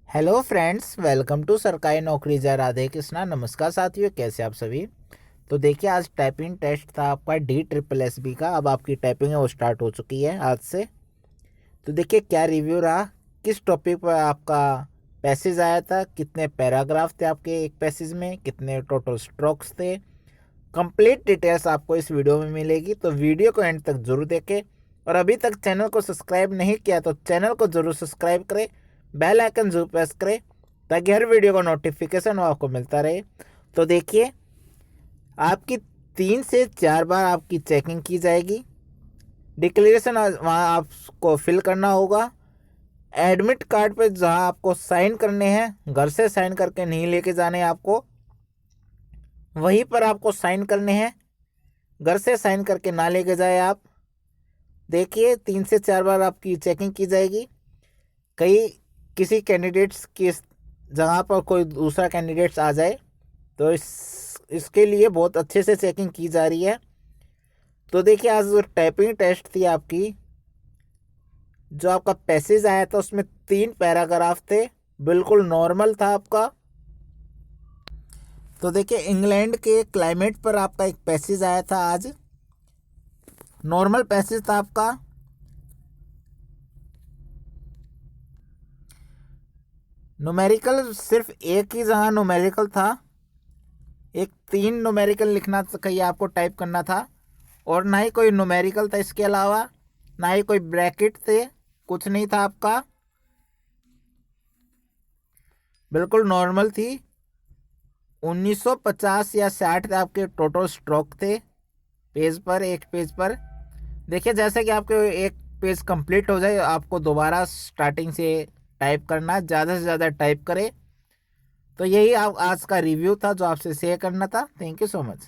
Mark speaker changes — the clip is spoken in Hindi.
Speaker 1: हेलो फ्रेंड्स, वेलकम टू सरकारी नौकरी जय राधे कृष्णा। नमस्कार साथियों, कैसे आप सभी। तो देखिए, आज टाइपिंग टेस्ट था आपका DSSB का। अब आपकी टाइपिंग है वो स्टार्ट हो चुकी है आज से। तो देखिए क्या रिव्यू रहा, किस टॉपिक पर आपका पैसेज आया था, कितने पैराग्राफ थे आपके एक पैसेज में, कितने टोटल स्ट्रोक्स थे। कंप्लीट डिटेल्स आपको इस वीडियो में मिलेगी, तो वीडियो को एंड तक जरूर देखें। और अभी तक चैनल को सब्सक्राइब नहीं किया तो चैनल को जरूर सब्सक्राइब करें, बेल आइकन जरूर प्रेस करें ताकि हर वीडियो का नोटिफिकेशन आपको मिलता रहे। तो देखिए, आपकी 3 से 4 बार आपकी चेकिंग की जाएगी। डिक्लेरेशन वहाँ आपको फिल करना होगा। एडमिट कार्ड पे जहाँ आपको साइन करने हैं, घर से साइन करके नहीं लेके जाने आपको, वहीं पर आपको साइन करने हैं। घर से साइन करके ना लेके जाए आप। देखिए, 3 से 4 बार आपकी चेकिंग की जाएगी। कई किसी कैंडिडेट्स की जगह पर कोई दूसरा कैंडिडेट्स आ जाए तो इसके लिए बहुत अच्छे से चेकिंग की जा रही है। तो देखिए, आज जो टाइपिंग टेस्ट थी आपकी, जो आपका पैसेज आया था उसमें 3 पैराग्राफ थे, बिल्कुल नॉर्मल था आपका। तो देखिए, इंग्लैंड के क्लाइमेट पर आपका एक पैसेज आया था आज, नॉर्मल पैसेज था आपका। न्यूमेरिकल सिर्फ एक ही जगह न्यूमेरिकल था, एक 3 न्यूमेरिकल लिखना कहीं आपको टाइप करना था, और ना ही कोई न्यूमेरिकल था इसके अलावा, ना ही कोई ब्रैकेट थे, कुछ नहीं था आपका, बिल्कुल नॉर्मल थी। 1950 या 60 आपके टोटल स्ट्रोक थे पेज पर, एक पेज पर। देखिए, जैसे कि आपके एक पेज कंप्लीट हो जाए आपको दोबारा स्टार्टिंग से टाइप करना, ज़्यादा से ज़्यादा टाइप करें। तो यही आप आज का रिव्यू था जो आपसे शेयर करना था। Thank you so much.